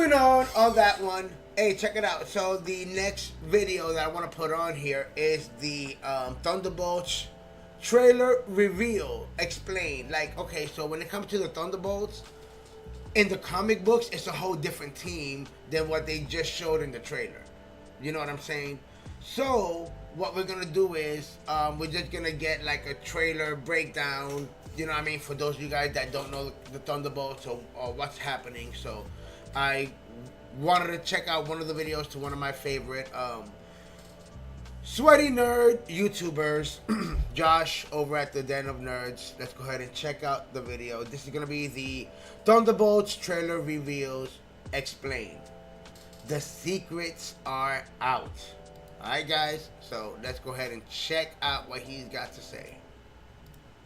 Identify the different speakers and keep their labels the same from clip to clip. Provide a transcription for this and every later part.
Speaker 1: moving on that one. Hey, check it out. So the next video that I want to put on here is the Thunderbolts trailer reveal. Explain. Like, okay, so when it comes to the Thunderbolts, in the comic books, it's a whole different team than what they just showed in the trailer. You know what I'm saying? So what we're gonna do is we're just gonna get like a trailer breakdown. You know what I mean? For those of you guys that don't know the Thunderbolts or what's happening. So I wanted to check out one of the videos to one of my favorite sweaty nerd YouTubers, Josh over at the Den of Nerds. Let's go ahead and check out the video. This is gonna be the Thunderbolts trailer reveals explained. The secrets are out. Alright guys, so let's go ahead and check out what he's got to say.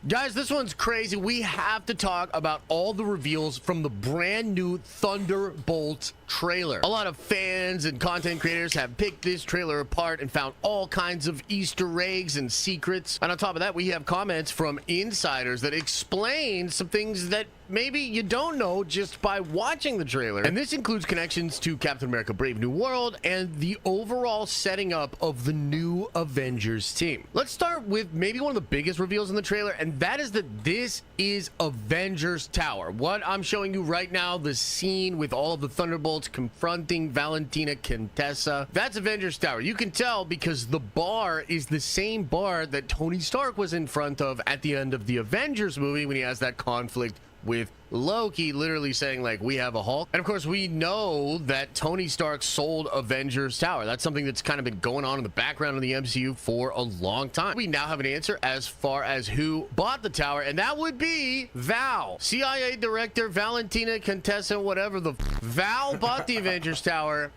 Speaker 2: Guys, this one's crazy. We have to talk about all the reveals from the brand new Thunderbolts trailer. A lot of fans and content creators have picked this trailer apart and found all kinds of Easter eggs and secrets. And on top of that, we have comments from insiders that explain some things that maybe you don't know just by watching the trailer. And this includes connections to Captain America Brave New World and the overall setting up of the new Avengers team. Let's start with maybe one of the biggest reveals in the trailer, and that is that this is Avengers Tower. What I'm showing you right now, the scene with all of the Thunderbolts confronting Valentina Contessa, that's Avengers Tower. You can tell because the bar is the same bar that Tony Stark was in front of at the end of the Avengers movie when he has that conflict with Loki, literally saying like, we have a Hulk. And of course we know that Tony Stark sold Avengers Tower. That's something that's kind of been going on in the background of the MCU for a long time. We now have an answer as far as who bought the tower, and that would be Val. CIA director Valentina Contessa, whatever the Val bought the Avengers Tower.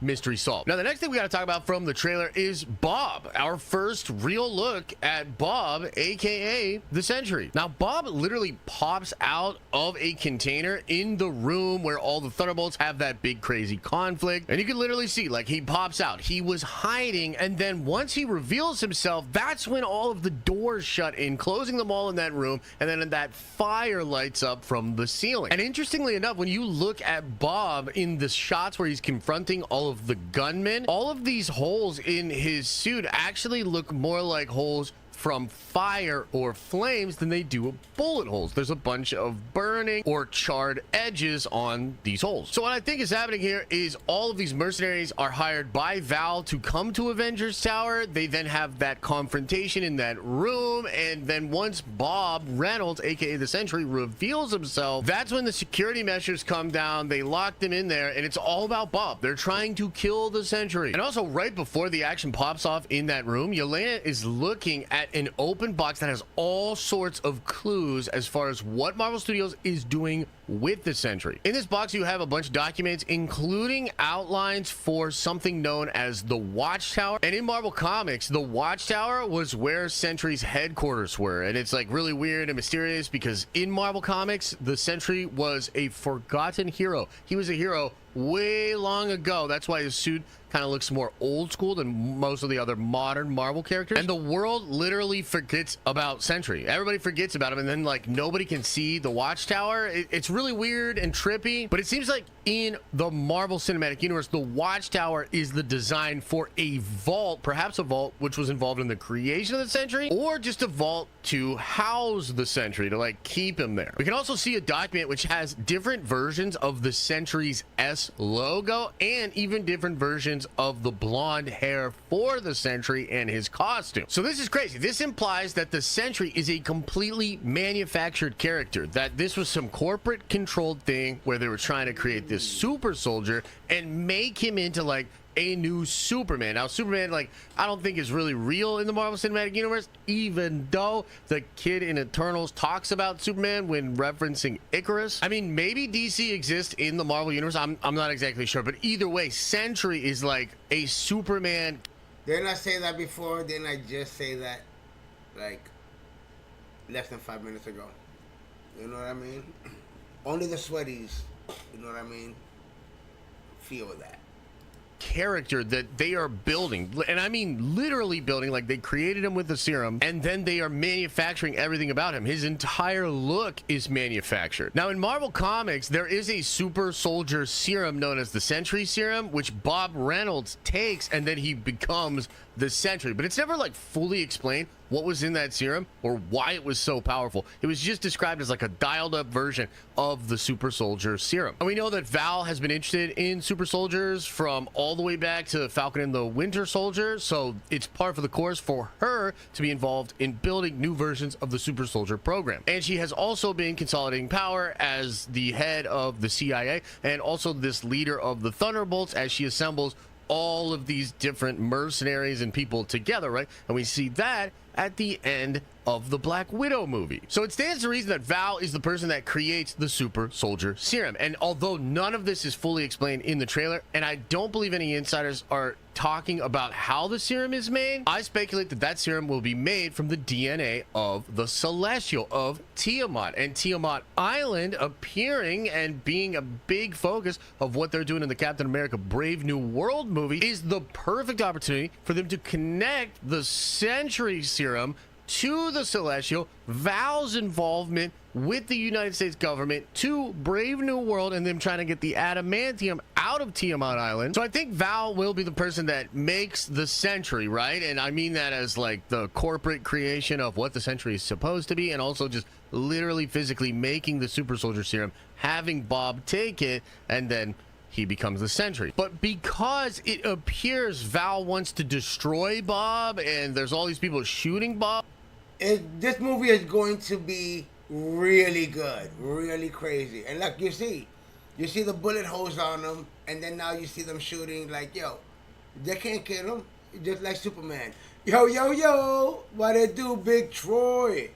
Speaker 2: Mystery solved. Now, the next thing we got to talk about from the trailer is Bob, our first real look at Bob, aka the Sentry. Now, Bob literally pops out of a container in the room where all the Thunderbolts have that big crazy conflict, and you can literally see like he pops out. He was hiding, and then once he reveals himself, that's when all of the doors shut in, closing them all in that room, and then that fire lights up from the ceiling. And interestingly enough, when you look at Bob in the shots where he's confronting all of the gunmen, all of these holes in his suit actually look more like holes from fire or flames than they do bullet holes. There's a bunch of burning or charred edges on these holes. So what I think is happening here is all of these mercenaries are hired by Val to come to Avengers Tower. They then have that confrontation in that room, and then once Bob Reynolds, aka the Sentry, reveals himself, that's when the security measures come down. They lock them in there, and it's all about Bob. They're trying to kill the Sentry. And also, right before the action pops off in that room, Yelena is looking at an open box that has all sorts of clues as far as what Marvel Studios is doing with the Sentry. In this box, you have a bunch of documents, including outlines for something known as the Watchtower. And in Marvel Comics, the Watchtower was where Sentry's headquarters were. And it's like really weird and mysterious because in Marvel Comics, the Sentry was a forgotten hero. He was a hero way long ago. That's why his suit kind of looks more old school than most of the other modern Marvel characters. And the world literally forgets about Sentry. Everybody forgets about him, and then like nobody can see the Watchtower. It's really weird and trippy, but it seems like in the Marvel Cinematic Universe, the Watchtower is the design for a vault, perhaps a vault which was involved in the creation of the Sentry, or just a vault to house the Sentry, to like keep him there. We can also see a document which has different versions of the Sentry's S logo and even different versions of the blonde hair for the Sentry and his costume. So this is crazy. This implies that the Sentry is a completely manufactured character, that this was some corporate controlled thing where they were trying to create this super soldier and make him into like a new Superman. Now, Superman, like, I don't think is really real in the Marvel Cinematic Universe, even though the kid in Eternals talks about Superman when referencing Icarus. I mean, maybe DC exists in the Marvel Universe. I'm not exactly sure, but either way, Sentry is like a Superman.
Speaker 1: Didn't I say that before? Didn't I just say that, like, less than 5 minutes ago? You know what I mean? Only the sweaties, you know what I mean, feel that.
Speaker 2: character that they are building, and I mean literally building. Like, they created him with the serum, and then they are manufacturing everything about him. His entire look is manufactured. Now, in Marvel Comics, there is a super soldier serum known as the Sentry Serum, which Bob Reynolds takes, and then he becomes the Sentry. But it's never like fully explained what was in that serum or why it was so powerful. It was just described as like a dialed up version of the super soldier serum. And we know that Val has been interested in super soldiers from all the way back to Falcon and the Winter Soldier, so it's par for the course for her to be involved in building new versions of the super soldier program. And she has also been consolidating power as the head of the CIA and also this leader of the Thunderbolts as she assembles all of these different mercenaries and people together, right? And we see that at the end of the Black Widow movie. So it stands to reason that Val is the person that creates the super soldier serum. And although none of this is fully explained in the trailer, and I don't believe any insiders are talking about how the serum is made, I speculate that that serum will be made from the DNA of the Celestial, of Tiamat, and Tiamat Island appearing and being a big focus of what they're doing in the Captain America Brave New World movie is the perfect opportunity for them to connect the Sentry Serum to the Celestial, Val's involvement with the United States government, to Brave New World, and them trying to get the adamantium out of Tiamat Island. So I think Val will be the person that makes the Sentry, right? And I mean that as like the corporate creation of what the Sentry is supposed to be, and also just literally physically making the super soldier serum, having Bob take it, and then he becomes the Sentry. But because it appears Val wants to destroy Bob, and there's all these people shooting Bob,
Speaker 1: this movie is going to be really good, really crazy. And look, you see the bullet holes on them, and then now you see them shooting. Like, yo, they can't kill him, just like Superman. Yo, what it do, Big Troy?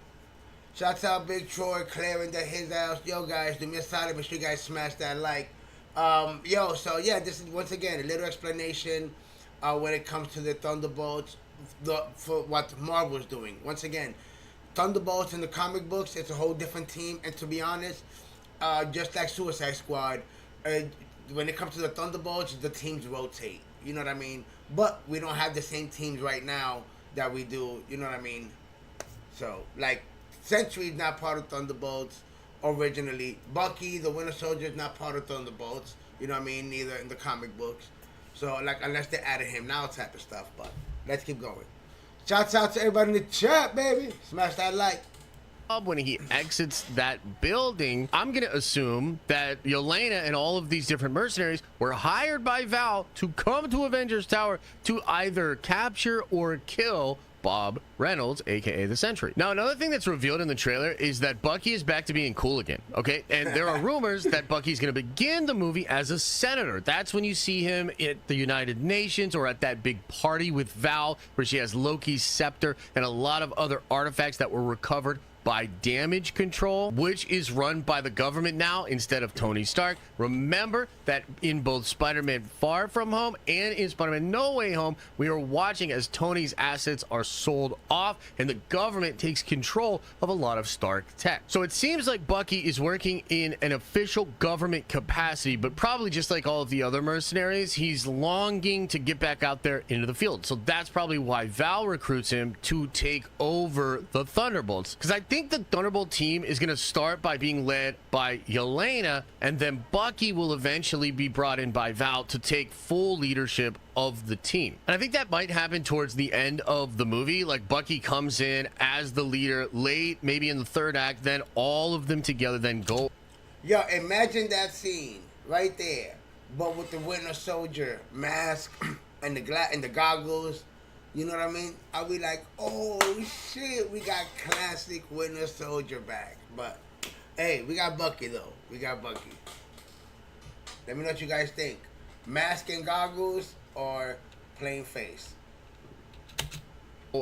Speaker 1: Shouts out Big Troy clearing his house. Yo, guys, do me a solid, make sure you guys smash that like. So yeah, this is once again a little explanation when it comes to the Thunderbolts, for what Marvel's doing. Once again, Thunderbolts in the comic books, it's a whole different team, and to be honest, just like Suicide Squad, when it comes to the Thunderbolts, the teams rotate. You know what I mean? But we don't have the same teams right now that we do. You know what I mean? So like, Sentry's not part of Thunderbolts originally. Bucky, the Winter Soldier, is not part of Thunderbolts. You know what I mean? Neither in the comic books. So like, unless they added him now type of stuff. But let's keep going. Shouts out to everybody in the chat, baby. Smash that like.
Speaker 2: When he exits that building, I'm gonna assume that Yelena and all of these different mercenaries were hired by Val to come to Avengers Tower to either capture or kill Bob Reynolds, aka the Sentry. Now, another thing that's revealed in the trailer is that Bucky is back to being cool again, okay? And there are rumors that Bucky's gonna begin the movie as a senator. That's when you see him at the United Nations or at that big party with Val where she has Loki's scepter and a lot of other artifacts that were recovered by Damage Control, which is run by the government now instead of Tony Stark. Remember that in both Spider-Man Far From Home and in Spider-Man No Way Home, we are watching as Tony's assets are sold off and the government takes control of a lot of Stark tech. So it seems like Bucky is working in an official government capacity, but probably just like all of the other mercenaries, he's longing to get back out there into the field. So that's probably why Val recruits him to take over the Thunderbolts. Because I think the Thunderbolt team is going to start by being led by Yelena, and then Bucky will eventually be brought in by Val to take full leadership of the team. And I think that might happen towards the end of the movie. Like, Bucky comes in as the leader late, maybe in the third act, then all of them together then go.
Speaker 1: Yo, imagine that scene right there, but with the Winter Soldier mask and the goggles. You know what I mean? I'll be like, oh shit, we got classic Winter Soldier back. But hey, we got Bucky though. We got Bucky. Let me know what you guys think. Mask and goggles or plain face?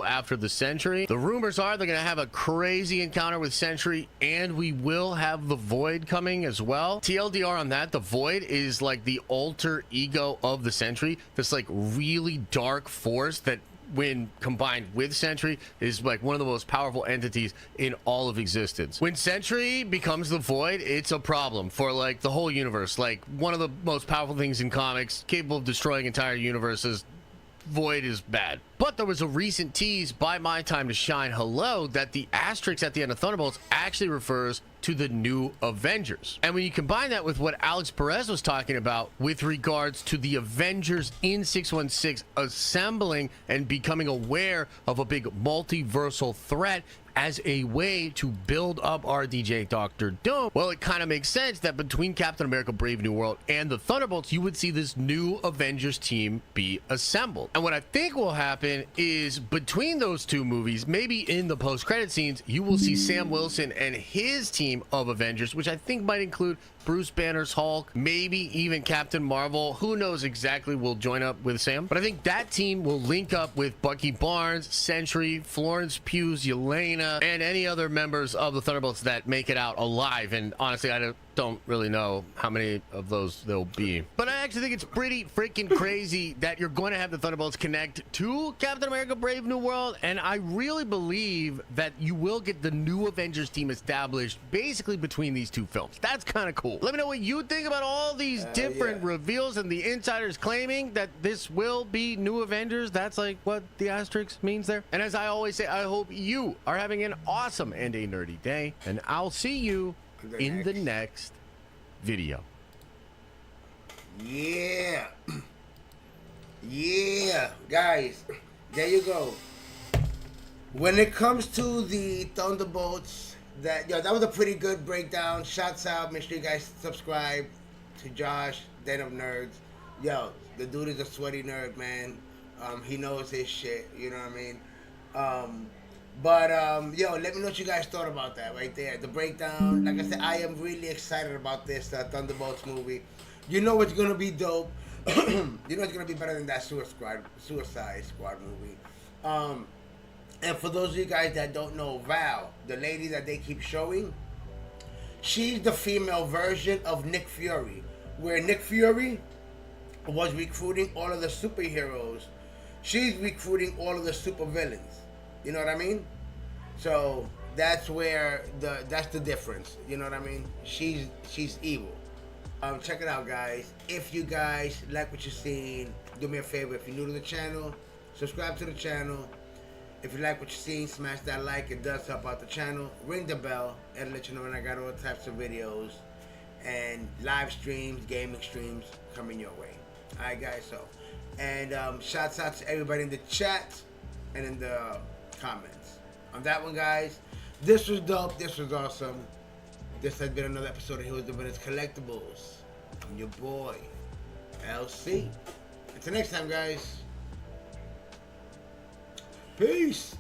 Speaker 2: After the Sentry, the rumors are they're gonna have a crazy encounter with Sentry, and we will have the Void coming as well. TLDR on that, the Void is like the alter ego of the Sentry, this like really dark force that when combined with Sentry, is like one of the most powerful entities in all of existence. When Sentry becomes the Void, it's a problem for like the whole universe. Like one of the most powerful things in comics, capable of destroying entire universes. Void is bad. But there was a recent tease by My Time to Shine Hello that the asterisk at the end of Thunderbolts actually refers to the new Avengers. And when you combine that with what Alex Perez was talking about with regards to the Avengers in 616 assembling and becoming aware of a big multiversal threat as a way to build up RDJ Doctor Doom, well, it kind of makes sense that between Captain America Brave New World and the Thunderbolts, you would see this new Avengers team be assembled. And what I think will happen is between those two movies, maybe in the post-credit scenes, you will see Sam Wilson and his team of Avengers, which I think might include Bruce Banner's Hulk, maybe even Captain Marvel. Who knows exactly will join up with Sam. But I think that team will link up with Bucky Barnes, Sentry, Florence Pugh's Yelena, and any other members of the Thunderbolts that make it out alive. And honestly, I don't really know how many of those there'll be. But I actually think it's pretty freaking crazy that you're going to have the Thunderbolts connect to Captain America Brave New World. And I really believe that you will get the new Avengers team established basically between these two films. That's kind of cool. Let me know what you think about all these different reveals and the insiders claiming that this will be new Avengers. That's like what the asterisk means there. And as I always say, I hope you are having an awesome and a nerdy day. And I'll see you in the next video.
Speaker 1: Yeah. Yeah, guys, there you go. When it comes to the Thunderbolts, that was a pretty good breakdown. Shouts out. Make sure you guys subscribe to Josh, Den of Nerds. Yo, the dude is a sweaty nerd, man. He knows his shit, you know what I mean? Yo, let me know what you guys thought about that right there. The breakdown. Like I said, I am really excited about this Thunderbolts movie. You know it's gonna be dope. You know it's gonna be better than that Suicide Squad movie. And for those of you guys that don't know, Val, the lady that they keep showing, she's the female version of Nick Fury, where Nick Fury was recruiting all of the superheroes. She's recruiting all of the supervillains. You know what I mean? So that's where that's the difference. You know what I mean? She's evil. Check it out, guys. If you guys like what you're seeing, do me a favor. If you're new to the channel, subscribe to the channel. If you like what you're seeing, smash that like. It does help out the channel. Ring the bell and let you know when I got all types of videos and live streams, gaming streams coming your way. Alright, guys. So, and shouts out to everybody in the chat and in the comments. On that one, guys, this was dope. This was awesome. This has been another episode of Heroes and Villains Collectibles. I'm your boy, LC. Until next time, guys. Peace.